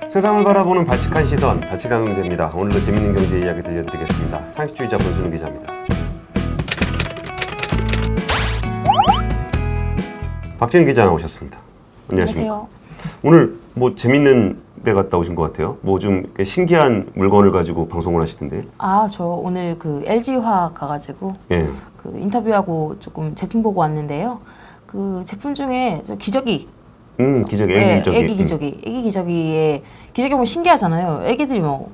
세상을 바라보는 발칙한 시선, 발칙한 경제입니다. 오늘도 재밌는 경제 이야기 들려드리겠습니다. 상식주의자 권순우 기자입니다. 박지은 기자 나오셨습니다. 안녕하십니까? 안녕하세요. 오늘 뭐 재밌는 데 갔다 오신 것 같아요. 뭐 좀 신기한 물건을 가지고 방송을 하시던데. 저 오늘 그 LG화학 가가지고 예. 그 인터뷰하고 조금 제품 보고 왔는데요. 그 제품 중에 저 기저귀. 기저귀, 애기 기저귀. 애기 기저귀에 기저귀 보면 신기하잖아요. 애기들이 뭐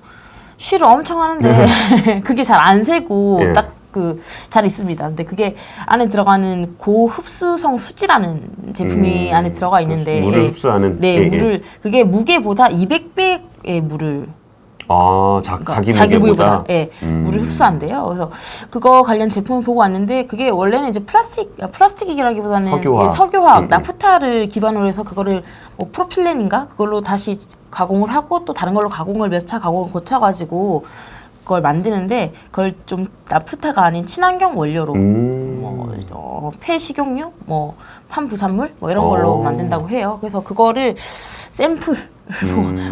쉬를 엄청 하는데 그게 잘 안 새고 예. 딱 그 잘 있습니다. 근데 그게 안에 들어가는 고흡수성 수지라는 제품이 안에 들어가 있는데 물을 흡수하는. 네, 예, 물을 그게 무게보다 200배의 물을 자기 자기 무게보다. 무게보다 물을 흡수한대요. 그래서 그거 관련 제품을 보고 왔는데 그게 원래는 이제 플라스틱이라기보다는 석유화학, 나프타를 기반으로 해서 그거를 뭐 프로필렌인가 그걸로 다시 가공을 하고 또 다른 걸로 가공을 몇 차 가공을 거쳐가지고 그걸 만드는데 그걸 좀 나프타가 아닌 친환경 원료로 폐식용유, 뭐 판부산물 뭐 이런 걸로 만든다고 해요. 그래서 그거를 샘플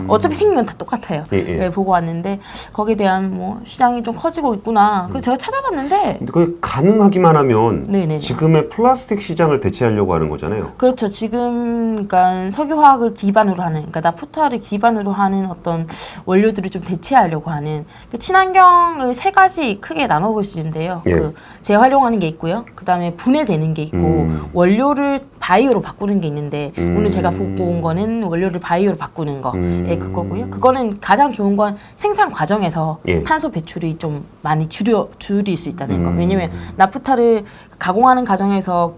어차피 생긴 건 다 똑같아요. 네, 보고 왔는데 거기에 대한 뭐 시장이 좀 커지고 있구나. 그래서 제가 찾아봤는데 근데 그게 가능하기만 하면 네네네. 지금의 플라스틱 시장을 대체하려고 하는 거잖아요. 그렇죠. 지금 그러니까 석유화학을 기반으로 하는, 그러니까 나프타를 기반으로 하는 어떤 원료들을 좀 대체하려고 하는 그 친환경을 세 가지 크게 나눠볼 수 있는데요. 예. 그 재활용하는 게 있고요. 그 다음에 분해되는 게 있고 원료를 바이오로 바꾸는 게 있는데 오늘 제가 보고 온 거는 원료를 바이오로 바꾸는 거, 그거고요. 그거는 가장 좋은 건 생산 과정에서 탄소 배출이 좀 많이 줄일 수 있다는 거. 왜냐면 나프타를 가공하는 과정에서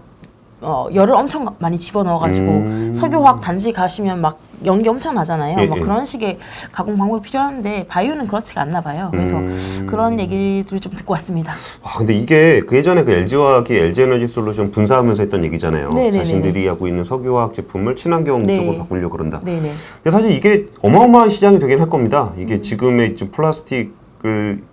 열을 엄청 많이 집어넣어가지고 석유화학 단지 가시면 막 연기 엄청 나잖아요. 막 그런 식의 가공 방법이 필요한데 바이오는 그렇지가 않나 봐요. 그래서 그런 얘기들을 좀 듣고 왔습니다. 근데 이게 그 예전에 그 LG화학이 LG에너지솔루션 분사하면서 했던 얘기잖아요. 네네네네. 자신들이 하고 있는 석유화학 제품을 친환경 쪽으로 바꾸려고 그런다. 네네. 근데 사실 이게 어마어마한 시장이 되긴 할 겁니다. 이게 지금의 지금 플라스틱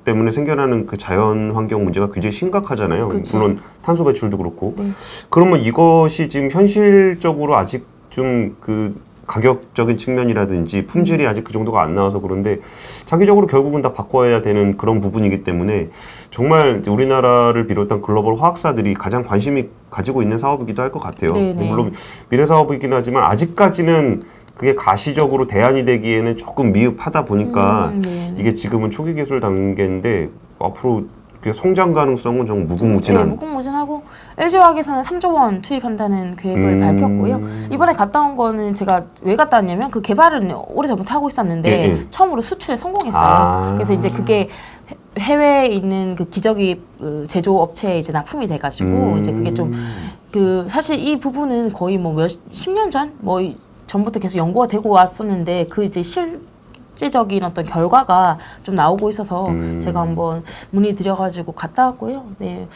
때문에 생겨나는 그 자연 환경 문제가 굉장히 심각하잖아요. 그쵸. 물론 탄소 배출도 그렇고. 네. 그러면 이것이 지금 현실적으로 아직 좀 그 가격적인 측면이라든지 품질이 아직 그 정도가 안 나와서 그런데 장기적으로 결국은 다 바꿔야 되는 그런 부분이기 때문에 정말 우리나라를 비롯한 글로벌 화학사들이 가장 관심이 가지고 있는 사업이기도 할 것 같아요. 네네. 물론 미래 사업이긴 하지만 아직까지는 그게 가시적으로 대안이 되기에는 조금 미흡하다 보니까 이게 지금은 초기 기술 단계인데 앞으로 성장 가능성은 좀 무궁무진한. 네, 무궁무진하고 LG화학에서는 3조 원 투입한다는 계획을 밝혔고요. 이번에 갔다 온 거는 제가 왜 갔다 왔냐면 그 개발은 오래전부터 하고 있었는데 처음으로 수출에 성공했어요. 그래서 이제 그게 해외에 있는 그 기저귀 제조 업체에 이제 납품이 돼가지고 이제 그게 좀 그 사실 이 부분은 거의 뭐 십 년 전 전부터 계속 연구가 되고 왔었는데 그 이제 실제적인 어떤 결과가 좀 나오고 있어서 제가 한번 문의드려가지고 갔다 왔고요. 네,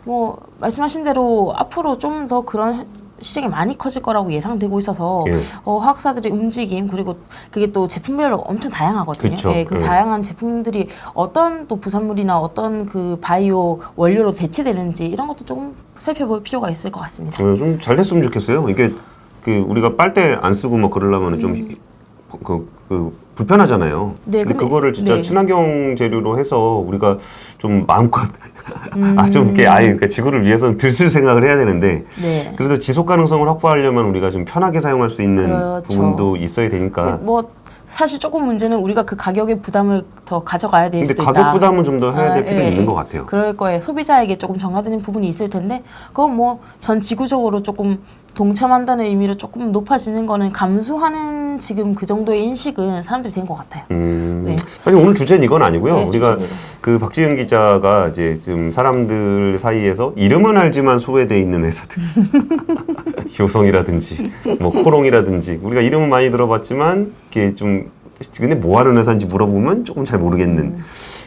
뭐 말씀하신 대로 앞으로 좀 더 그런 시장이 많이 커질 거라고 예상되고 있어서 화학사들의 움직임 그리고 그게 또 제품별로 엄청 다양하거든요. 그쵸. 그 다양한 제품들이 어떤 또 부산물이나 어떤 그 바이오 원료로 대체되는지 이런 것도 조금 살펴볼 필요가 있을 것 같습니다. 좀 잘 됐으면 좋겠어요. 이게 그 우리가 빨대 안 쓰고 뭐 그러려면 좀 불편하잖아요. 네, 근데 그거를 진짜 친환경 재료로 해서 우리가 좀 마음껏 좀 이렇게 그러니까 지구를 위해서는 들쓸 생각을 해야 되는데 그래도 지속 가능성을 확보하려면 우리가 좀 편하게 사용할 수 있는 부분도 있어야 되니까. 뭐 사실 조금 문제는 우리가 그 가격의 부담을 더 가져가야 될 수도 있다. 근데 가격 부담은 좀 더 해야 될 필요는 있는 것 같아요. 그럴 거예요. 소비자에게 조금 정화되는 부분이 있을 텐데 그건 뭐 전 지구적으로 조금 동참한다는 의미로 조금 높아지는 거는 감수하는 지금 그 정도의 인식은 사람들이 된 것 같아요. 사실 오늘 주제는 이건 아니고요. 우리가 주제는. 그 박지은 기자가 이제 지금 사람들 사이에서 이름은 알지만 소외돼 있는 회사들, 효성이라든지 뭐 코롱이라든지 우리가 이름은 많이 들어봤지만 이게 좀 근데 뭐 하는 회사인지 물어보면 조금 잘 모르겠는.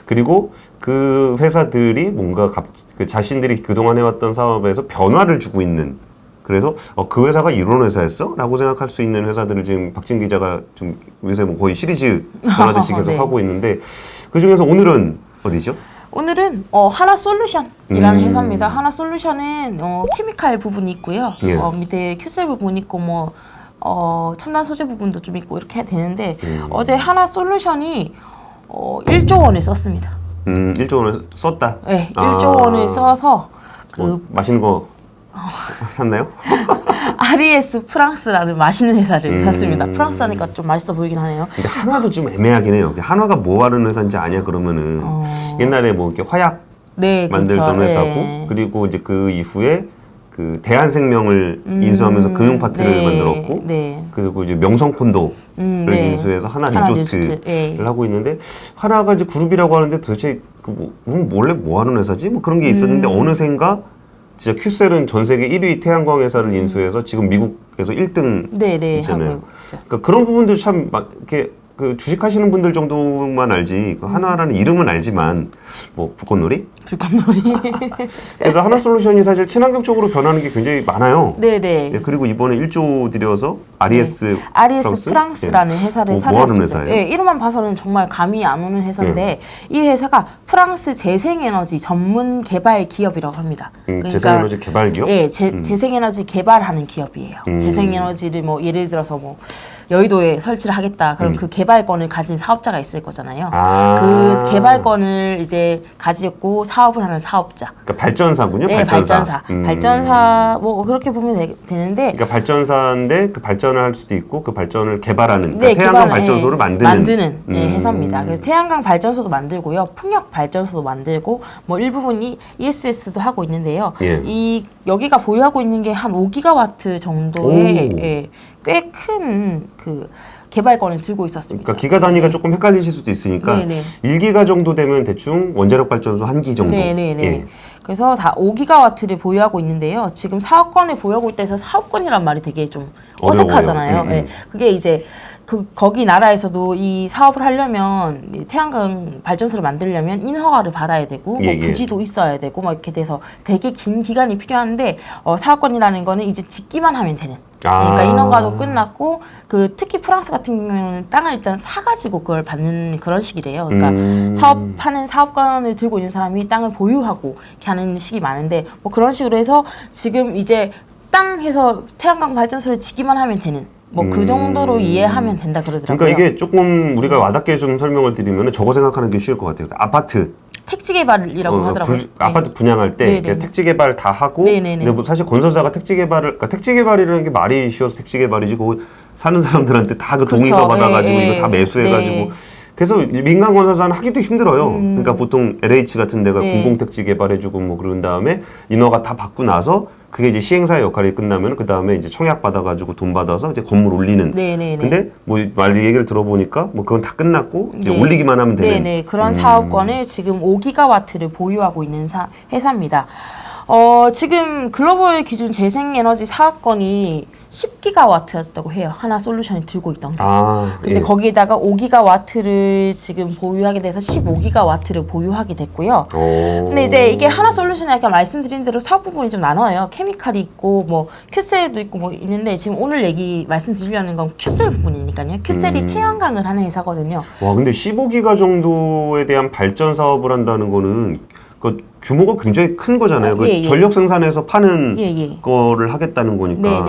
그리고 그 회사들이 뭔가 그 자신들이 그동안 해왔던 사업에서 변화를 주고 있는. 그래서 그 회사가 이런 회사였어? 라고 생각할 수 있는 회사들을 지금 박진 기자가 좀 요새 뭐 거의 시리즈 전하듯이 계속 하고 있는데 그 중에서 오늘은 어디죠? 오늘은 하나솔루션이라는 회사입니다. 하나솔루션은 케미칼 부분이 있고요. 밑에 큐셀 부분이 있고 뭐 첨단 소재 부분도 좀 있고 이렇게 되는데 어제 하나솔루션이 1조 원을 썼습니다. 1조 원을 썼다? 네, 1조 원을 써서 뭐 맛있는 거 샀나요? RES 프랑스라는 맛있는 회사를 샀습니다. 프랑스 하니까 좀 맛있어 보이긴 하네요. 근데 한화도 좀 애매하긴 해요. 한화가 뭐 하는 회사인지 아냐 그러면은 옛날에 뭐 이렇게 화약 네, 만들던 그렇죠. 회사고 네. 그리고 이제 그 이후에 그 대한생명을 인수하면서 금융 파트를 네, 만들었고 네. 그리고 이제 명성콘도를 네. 인수해서 하나 하나 리조트를 리조트, 네. 하고 있는데 하나가 이제 그룹이라고 하는데 도대체 원래 뭐 하는 회사지? 뭐 그런 게 있었는데 어느샌가 진짜 큐셀은 전 세계 1위 태양광 회사를 인수해서 지금 미국에서 1등 네, 있잖아요. 하고 있죠. 그러니까 그런 부분들 참 막 이렇게 그 주식하시는 분들 정도만 알지 그 하나라는 이름은 알지만 뭐 불꽃놀이? 불꽃놀이. 그래서 하나솔루션이 사실 친환경 쪽으로 변하는 게 굉장히 많아요. 네네. 예, 그리고 이번에 1조 들여서 RES RES 프랑스라는 예. 회사를 뭐 하는 사들였습니다. 회사예요? 예, 이름만 봐서는 정말 감이 안 오는 회사인데 이 회사가 프랑스 재생에너지 전문 개발 기업이라고 합니다. 재생에너지 개발 기업? 예, 재생에너지 개발하는 기업이에요. 재생에너지를 뭐 예를 들어서 뭐 여의도에 설치를 하겠다. 그럼 그 개발권을 가진 사업자가 있을 거잖아요. 그 개발권을 이제 가지고 사업을 하는 사업자. 그러니까 발전사군요. 네, 발전사. 발전사 뭐 그렇게 보면 되는데. 그러니까 발전사인데 그 발전을 할 수도 있고 그 발전을 개발하는 네, 그러니까 태양광 발전소를 만드는 네, 회사입니다. 그래서 태양광 발전소도 만들고요, 풍력 발전소도 만들고 뭐 일부분이 ESS도 하고 있는데요. 예. 이 여기가 보유하고 있는 게 한 5기가와트 정도의 예, 꽤 큰 그 개발권을 들고 있었습니다. 그러니까 기가 단위가 조금 헷갈리실 수도 있으니까 네네. 1기가 정도 되면 대충 원자력 발전소 1기 정도. 네네네. 예. 그래서 다 5기가와트를 보유하고 있는데요. 지금 사업권을 보유하고 있다 해서 사업권이란 말이 되게 좀 어색하잖아요. 어려워요. 예. 그게 이제 거기 나라에서도 이 사업을 하려면 이 태양광 발전소를 만들려면 인허가를 받아야 되고 뭐 부지도 있어야 되고 막 이렇게 돼서 되게 긴 기간이 필요한데 사업권이라는 거는 이제 짓기만 하면 되는. 그러니까 인허가도 끝났고 특히 프랑스 같은 경우는 땅을 일단 사가지고 그걸 받는 그런 식이래요. 그러니까 사업하는 사업권을 들고 있는 사람이 땅을 보유하고 이렇게 하는 식이 많은데 뭐 그런 식으로 해서 지금 이제 땅에서 태양광 발전소를 짓기만 하면 되는 뭐 그 정도로 이해하면 된다 그러더라고요. 그러니까 이게 조금 우리가 와닿게 좀 설명을 드리면 저거 생각하는 게 쉬울 것 같아요. 아파트. 택지 개발이라고 하더라고요. 아파트 분양할 때 택지 개발 다 하고 근데 뭐 사실 건설사가 택지 개발을 그러니까 택지 개발이라는 게 말이 쉬워서 택지 개발이지 그 사는 사람들한테 다 그 동의서 받아가지고 이거 다 매수해가지고 그래서 민간 건설사는 하기도 힘들어요. 그러니까 보통 LH 같은 데가 공공택지 개발해주고 뭐 그런 다음에 인허가 다 받고 나서 그게 이제 시행사의 역할이 끝나면 그 다음에 이제 청약 받아가지고 돈 받아서 이제 건물 올리는. 근데 뭐 말 얘기를 들어보니까 뭐 그건 다 끝났고 이제 올리기만 하면 되는. 네네 그런 사업권을 지금 5기가와트를 보유하고 있는 회사입니다. 지금 글로벌 기준 재생에너지 사업권이 10기가와트였다고 해요. 하나솔루션이 들고 있던 게. 근데 거기에다가 5기가와트를 지금 보유하게 돼서 15기가와트를 보유하게 됐고요. 근데 이제 이게 하나솔루션이 아까 말씀드린 대로 사업 부분이 좀 나눠요. 케미칼이 있고 뭐 큐셀도 있고 뭐 있는데 지금 오늘 말씀드리려는 건 큐셀 부분이니까요. 큐셀이 태양광을 하는 회사거든요. 와 근데 15기가 정도에 대한 발전 사업을 한다는 거는 그 규모가 굉장히 큰 거잖아요. 전력 생산해서 파는 거를 하겠다는 거니까.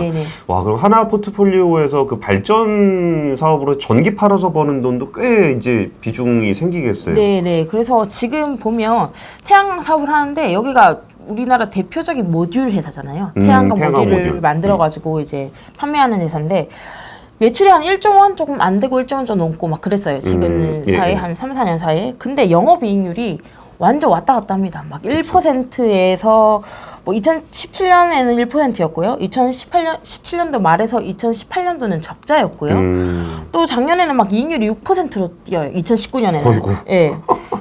와, 그럼 하나 포트폴리오에서 그 발전 사업으로 전기 팔아서 버는 돈도 꽤 이제 비중이 생기겠어요. 네네. 그래서 지금 보면 태양광 사업을 하는데 여기가 우리나라 대표적인 모듈 회사잖아요. 태양광 모듈을 만들어가지고 이제 판매하는 회사인데 매출이 한 1조 원 조금 안 되고 1조 원 좀 넘고 막 그랬어요. 최근 사이에 한 3, 4년 사이에. 근데 영업이익률이 완전 왔다 갔다 합니다. 막 1%에서 뭐 2017년에는 1%였고요. 17년도 말에서 2018년도는 적자였고요. 또 작년에는 막 이익률이 6%로 뛰어요. 2019년에는. 예.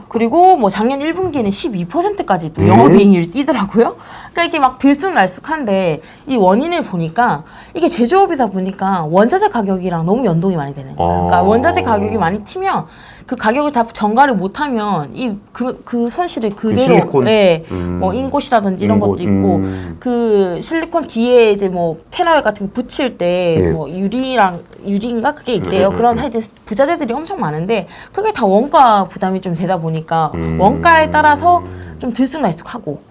그리고 뭐 작년 1분기에는 12%까지 또 영업이익률이 뛰더라고요. 그러니까 이게 막 들쑥날쑥한데 이 원인을 보니까 이게 제조업이다 보니까 원자재 가격이랑 너무 연동이 많이 되는 거예요. 그러니까 원자재 가격이 많이 튀면 그 가격을 다 전가를 못하면 그 손실을 그대로 실리콘? 뭐 인곳이라든지 이런 것도 있고 그 실리콘 뒤에 이제 뭐 패널 같은 거 붙일 때 뭐 유리인가 그게 있대요. 그런 하여튼 부자재들이 엄청 많은데 그게 다 원가 부담이 좀 되다 보니까 원가에 따라서 좀 들쑥날쑥하고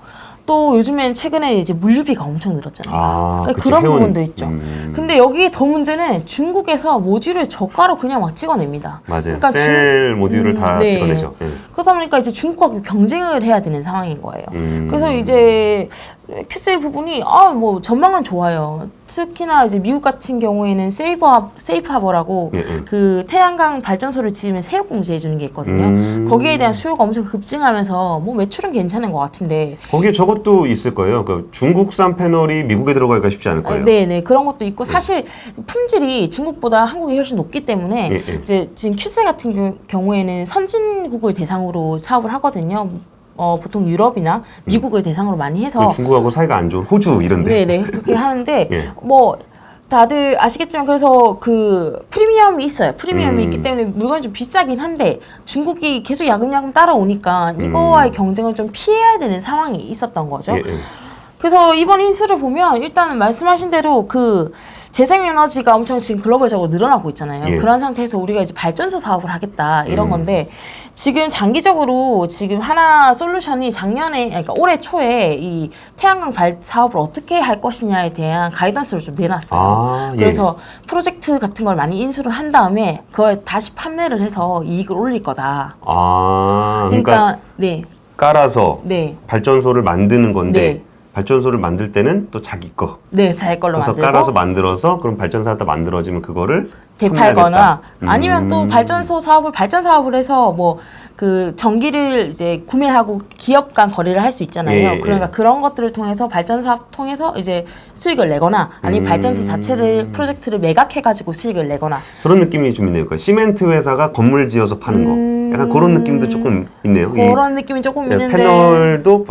또 요즘엔 최근에 이제 물류비가 엄청 늘었잖아요. 그러니까 그치, 그런 해운. 부분도 있죠. 근데 여기 더 문제는 중국에서 모듈을 저가로 그냥 막 찍어냅니다. 맞아요. 그러니까 셀 모듈을 다 네. 찍어내죠. 예. 그러다 보니까 이제 중국하고 경쟁을 해야 되는 상황인 거예요. 그래서 이제 큐셀 부분이 뭐 전망은 좋아요. 특히나 이제 미국 같은 경우에는 세이프하버라고 그 태양광 발전소를 지으면 세액 공제해 주는 게 있거든요. 거기에 대한 수요가 엄청 급증하면서 뭐 매출은 괜찮은 것 같은데 거기에 저것도 있을 거예요. 그 중국산 패널이 미국에 들어갈까 싶지 않을 거예요. 네네 그런 것도 있고 사실 품질이 중국보다 한국이 훨씬 높기 때문에 이제 지금 큐셀 같은 경우에는 선진국을 대상으로 사업을 하거든요. 보통 유럽이나 미국을 대상으로 많이 해서 중국하고 사이가 안 좋은 호주 이런데. 네네 그렇게 하는데 뭐 다들 아시겠지만 그래서 그 프리미엄이 있어요. 프리미엄이 있기 때문에 물건이 좀 비싸긴 한데 중국이 계속 야금야금 따라오니까 이거와의 경쟁을 좀 피해야 되는 상황이 있었던 거죠. 그래서 이번 인수를 보면 일단은 말씀하신 대로 그 재생에너지가 엄청 지금 글로벌적으로 늘어나고 있잖아요. 그런 상태에서 우리가 이제 발전소 사업을 하겠다 이런 건데 지금 장기적으로 지금 하나솔루션이 작년에 그러니까 올해 초에 이 태양광 발 사업을 어떻게 할 것이냐에 대한 가이던스를 좀 내놨어요. 그래서 프로젝트 같은 걸 많이 인수를 한 다음에 그걸 다시 판매를 해서 이익을 올릴 거다. 그러니까 네. 깔아서 발전소를 만드는 건데 발전소를 만들 때는 또 자기 거. 네, 자기 걸로 그래서 만들고 깔아서 만들어서 그럼 발전사가 만들어지면 그거를 대팔거나 아니면 또 발전소 사업을 발전 사업을 해서 뭐 그 전기를 이제 구매하고 기업 간 거래를 할 수 있잖아요. 그러니까 그런 것들을 통해서 발전 사업 통해서 이제 수익을 내거나 아니면 발전소 자체를 프로젝트를 매각해 가지고 수익을 내거나 그런 느낌이 좀 있네요. 그러니까 시멘트 회사가 건물 지어서 파는 거. 약간 그런 느낌도 조금 있네요. 그런 느낌이 조금 있는데 패널도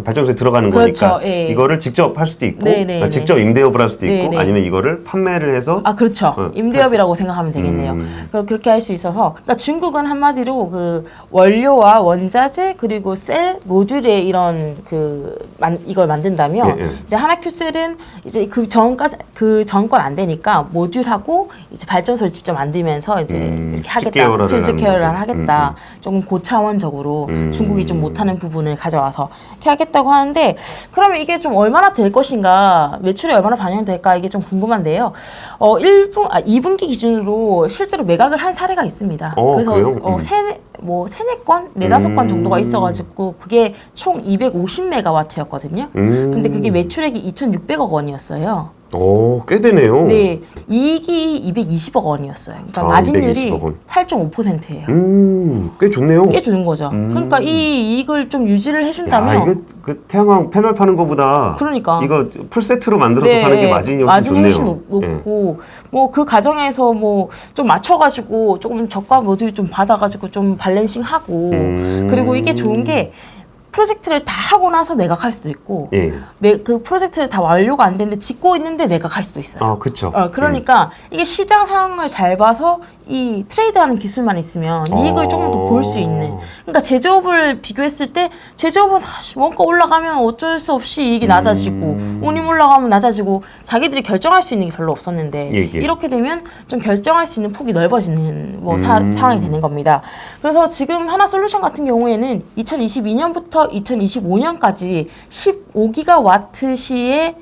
발전소에 들어가는 거니까 이거를 직접 할 수도 있고 그러니까 직접 임대업을 할 수도 있고 아니면 이거를 판매를 해서 그렇죠. 임대업이라고 생각하면 되겠네요. 그렇게 할 수 있어서 그러니까 중국은 한마디로 그 원료와 원자재 그리고 셀 모듈의 이런 이걸 만든다면 이제 하나큐셀은 이제 그 전권 안 되니까 모듈하고 이제 발전소를 직접 만들면서 이제 이렇게 하겠다. 수직 계열을 하겠다. 조금 고차원적으로 중국이 좀 못하는 부분을 가져와서 이렇게 하겠다고 하는데 그러면 이게 좀 얼마나 될 것인가 매출이 얼마나 반영될까 이게 좀 궁금한데요. 2분기 기준으로 실제로 매각을 한 사례가 있습니다. 그래서 세네 건, 네다섯 건 정도가 있어가지고 그게 총 250메가와트였거든요. 근데 그게 매출액이 2,600억 원이었어요. 꽤 되네요. 네, 이익이 220억 원이었어요. 그러니까 마진율이 8.5%예요. 꽤 좋네요. 꽤 좋은 거죠. 그러니까 이 이익을 좀 유지를 해준다면 이거 그 태양광 패널 파는 거보다 그러니까 이거 풀 세트로 만들어서 파는 게 마진이 훨씬 높고 뭐 그 과정에서 뭐 좀 맞춰가지고 조금 저가 모듈 좀 받아가지고 좀 밸런싱하고 그리고 이게 좋은 게 프로젝트를 다 하고 나서 매각할 수도 있고 그 프로젝트를 다 완료가 안 됐는데 짓고 있는데 매각할 수도 있어요. 그렇죠. 그러니까 이게 시장 상황을 잘 봐서 이 트레이드하는 기술만 있으면 이익을 조금 더 볼 수 있는. 그러니까 제조업을 비교했을 때 제조업은 원가 올라가면 어쩔 수 없이 이익이 낮아지고 운임 올라가면 낮아지고 자기들이 결정할 수 있는 게 별로 없었는데 이렇게 되면 좀 결정할 수 있는 폭이 넓어지는 상황이 되는 겁니다. 그래서 지금 하나솔루션 같은 경우에는 2022년부터 2025년까지 15기가와트의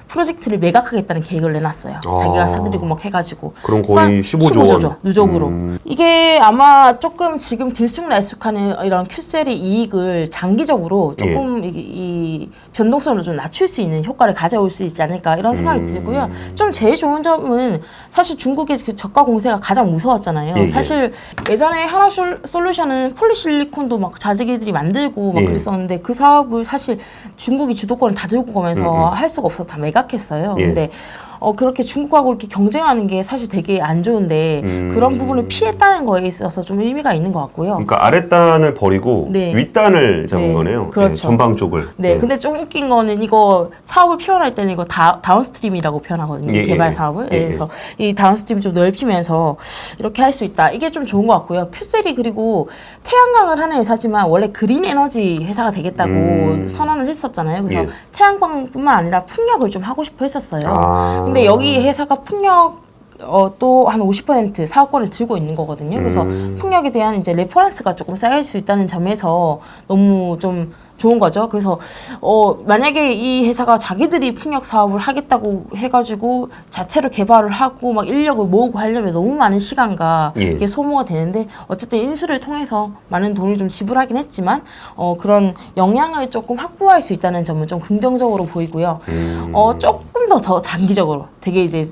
프로젝트를 매각하겠다는 계획을 내놨어요. 자기가 사들이고 막 해가지고. 그럼 거의 15조 원. 누적으로. 이게 아마 조금 지금 들쑥날쑥하는 이런 큐셀의 이익을 장기적으로 조금 이 변동성을 좀 낮출 수 있는 효과를 가져올 수 있지 않을까 이런 생각이 들고요. 좀 제일 좋은 점은 사실 중국의 그 저가 공세가 가장 무서웠잖아요. 사실 예전에 하나솔루션은 폴리실리콘도 막 자기들이 만들고 막 그랬었는데 그 사업을 사실 중국이 주도권을 다 들고 가면서 할 수가 없어서 다 매각했어요. 근데 그렇게 중국하고 이렇게 경쟁하는 게 사실 되게 안 좋은데 그런 부분을 피했다는 거에 있어서 좀 의미가 있는 것 같고요. 그러니까 아랫단을 버리고 윗단을 잡은 거네요. 그렇죠. 전방 쪽을. 근데 좀 웃긴 거는 이거 사업을 표현할 때는 이거 다운스트림이라고 표현하거든요. 개발 사업을. 그래서 이 다운스트림을 좀 넓히면서 이렇게 할 수 있다. 이게 좀 좋은 것 같고요. 큐셀이 그리고 태양광을 하는 회사지만 원래 그린 에너지 회사가 되겠다고 선언을 했었잖아요. 그래서 태양광뿐만 아니라 풍력을 좀 하고 싶어 했었어요. 근데 여기 회사가 풍력 또 한 50% 사업권을 들고 있는 거거든요. 그래서 풍력에 대한 이제 레퍼런스가 조금 쌓일 수 있다는 점에서 너무 좀 좋은 거죠. 그래서 만약에 이 회사가 자기들이 풍력 사업을 하겠다고 해가지고 자체로 개발을 하고 막 인력을 모으고 하려면 너무 많은 시간과 이게 소모가 되는데 어쨌든 인수를 통해서 많은 돈을 좀 지불하긴 했지만 그런 영향을 조금 확보할 수 있다는 점은 좀 긍정적으로 보이고요. 조금 더 장기적으로 되게 이제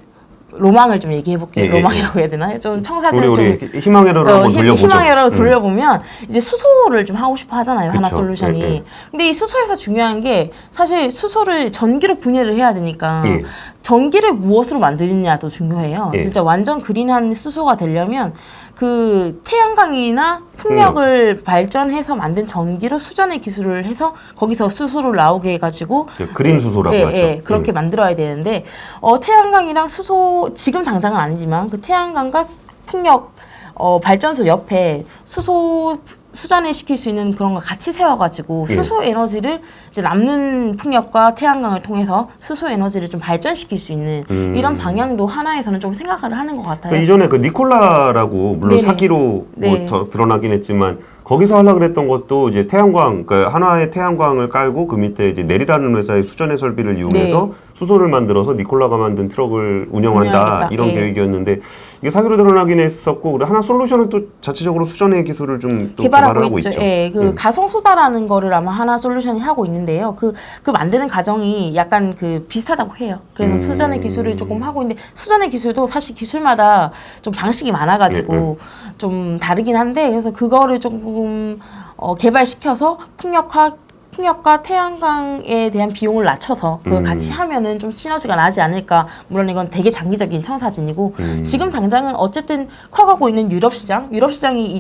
로망을 좀 얘기해 볼게요. 로망이라고 해야 되나요? 좀 청사진을 우리 희망회로를 한번 돌려보죠. 희망회로를 돌려보면 이제 수소를 좀 하고 싶어 하잖아요. 그쵸. 하나솔루션이. 근데 이 수소에서 중요한 게 사실 수소를 전기로 분해를 해야 되니까 전기를 무엇으로 만드느냐도 중요해요. 진짜 완전 그린한 수소가 되려면 그 태양광이나 풍력을 발전해서 만든 전기로 수전의 기술을 해서 거기서 수소를 나오게 해가지고 그린 수소라고 하죠. 그렇게 만들어야 되는데 태양광이랑 수소 지금 당장은 아니지만 그 태양광과 풍력 발전소 옆에 수전에 시킬 수 있는 그런 걸 같이 세워가지고 수소 에너지를 이제 남는 풍력과 태양광을 통해서 수소 에너지를 좀 발전시킬 수 있는 이런 방향도 하나에서는 좀 생각을 하는 것 같아요. 이전에 그 니콜라라고 물론 사기로 더 드러나긴 했지만 거기서 하려고 그랬던 것도 이제 태양광, 그러니까 한화의 태양광을 깔고 그 밑에 이제 내리라는 회사의 수전의 설비를 이용해서 수소를 만들어서 니콜라가 만든 트럭을 운영한다 이런 계획이었는데 이게 사기로 드러나긴 했었고 우리 하나솔루션은 또 자체적으로 수전의 기술을 좀 또 개발하고 있죠. 그 가성소다라는 거를 아마 하나솔루션이 하고 있는데요. 그 만드는 과정이 약간 그 비슷하다고 해요. 그래서 수전의 기술을 조금 하고 있는데 수전의 기술도 사실 기술마다 좀 방식이 많아가지고 좀 다르긴 한데 그래서 그거를 조금 개발시켜서 풍력과 태양광에 대한 비용을 낮춰서 그걸 같이 하면은 좀 시너지가 나지 않을까. 물론 이건 되게 장기적인 청사진이고 지금 당장은 어쨌든 커가고 있는 유럽 시장이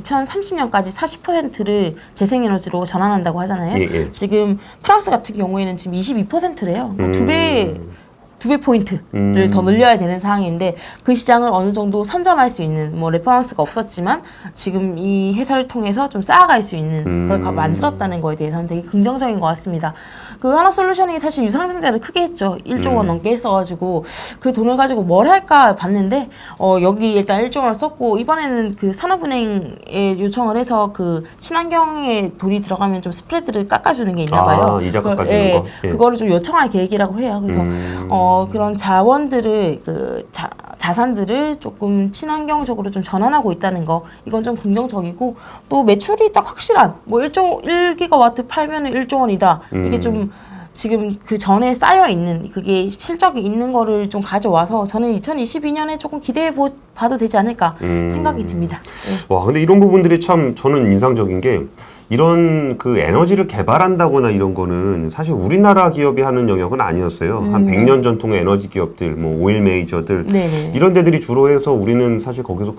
2030년까지 40%를 재생에너지로 전환한다고 하잖아요. 지금 프랑스 같은 경우에는 지금 22%래요. 그러니까 두 배 포인트를 더 늘려야 되는 상황인데 그 시장을 어느 정도 선점할 수 있는 뭐 레퍼런스가 없었지만 지금 이 회사를 통해서 좀 쌓아갈 수 있는 걸 만들었다는 거에 대해서는 되게 긍정적인 것 같습니다. 그 하나솔루션이 사실 유상증자를 크게 했죠. 1조 원 넘게 했어가지고 그 돈을 가지고 뭘 할까 봤는데 여기 일단 1조 원을 썼고 이번에는 그 산업은행에 요청을 해서 그 친환경에 돈이 들어가면 좀 스프레드를 깎아주는 게 있나 봐요. 이자 깎아주는 거. 그거를 좀 요청할 계획이라고 해요. 그래서 그런 자원들을 자산들을 조금 친환경적으로 좀 전환하고 있다는 거 이건 좀 긍정적이고 또 매출이 딱 확실한 뭐 1기가와트 팔면은 1조 원이다. 이게 좀 지금 그 전에 쌓여 있는 그게 실적이 있는 거를 좀 가져와서 저는 2022년에 조금 기대해 봐도 되지 않을까 생각이 듭니다. 와, 근데 이런 부분들이 참 저는 인상적인 게 이런 그 에너지를 개발한다거나 이런 거는 사실 우리나라 기업이 하는 영역은 아니었어요. 한 100년 전통의 에너지 기업들, 뭐 오일 메이저들 이런 데들이 주로 해서 우리는 사실 거기서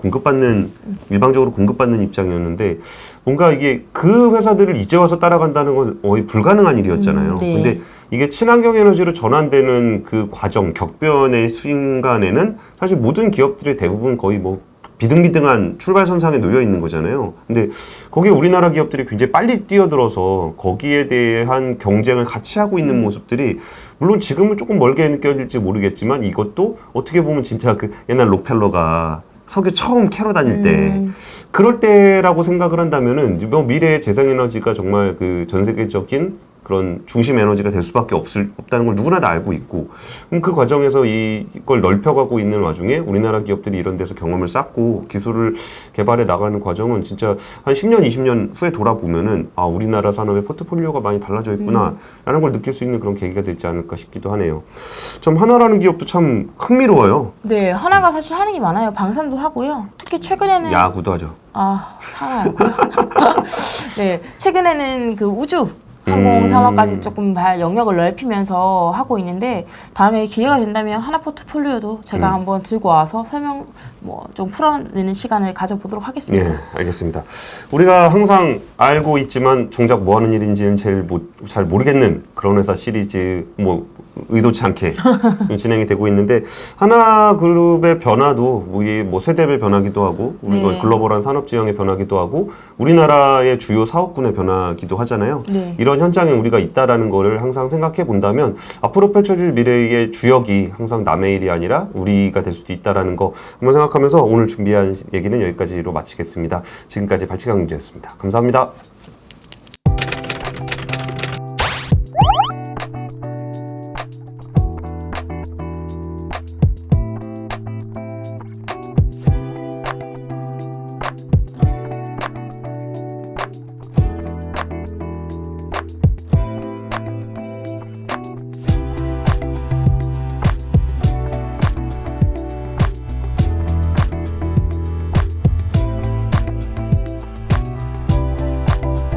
일방적으로 공급받는 입장이었는데 뭔가 이게 그 회사들을 이제 와서 따라간다는 건 거의 불가능한 일이었잖아요. 근데 이게 친환경 에너지로 전환되는 그 과정, 격변의 순간에는 사실 모든 기업들의 대부분 거의 뭐 비등비등한 출발선상에 놓여 있는 거잖아요. 근데 거기에 우리나라 기업들이 굉장히 빨리 뛰어들어서 거기에 대한 경쟁을 같이 하고 있는 모습들이 물론 지금은 조금 멀게 느껴질지 모르겠지만 이것도 어떻게 보면 진짜 그 옛날 록펠러가 석유 처음 캐러 다닐 때 그럴 때라고 생각을 한다면은 미래의 재생에너지가 정말 그 전 세계적인 그런 중심 에너지가 될 수밖에 없다는 걸 누구나 다 알고 있고 그럼 그 과정에서 이걸 넓혀가고 있는 와중에 우리나라 기업들이 이런 데서 경험을 쌓고 기술을 개발해 나가는 과정은 진짜 한 10년, 20년 후에 돌아보면은 아 우리나라 산업의 포트폴리오가 많이 달라져 있구나 라는 걸 느낄 수 있는 그런 계기가 되지 않을까 싶기도 하네요. 참 하나라는 기업도 참 흥미로워요. 네, 하나가 사실 하는 게 많아요. 방산도 하고요. 특히 최근에는 야구도 하죠. 하나였고요. 네, 최근에는 그 우주 항공 산업까지 조금 영역을 넓히면서 하고 있는데 다음에 기회가 된다면 하나 포트폴리오도 제가 한번 들고 와서 설명 좀 풀어내는 시간을 가져보도록 하겠습니다. 네, 알겠습니다. 우리가 항상 알고 있지만 정작 뭐 하는 일인지는 잘 모르겠는 그런 회사 시리즈 의도치 않게 진행이 되고 있는데 하나그룹의 변화도 이게 뭐 세대별 변화기도 하고 우리가 네. 글로벌한 산업 지형의 변화기도 하고 우리나라의 주요 사업군의 변화기도 하잖아요. 네. 이런 현장에 우리가 있다라는 거를 항상 생각해 본다면 앞으로 펼쳐질 미래의 주역이 항상 남의 일이 아니라 우리가 될 수도 있다라는 거 한번 생각하면서 오늘 준비한 얘기는 여기까지로 마치겠습니다. 지금까지 발칙한 경제였습니다. 감사합니다.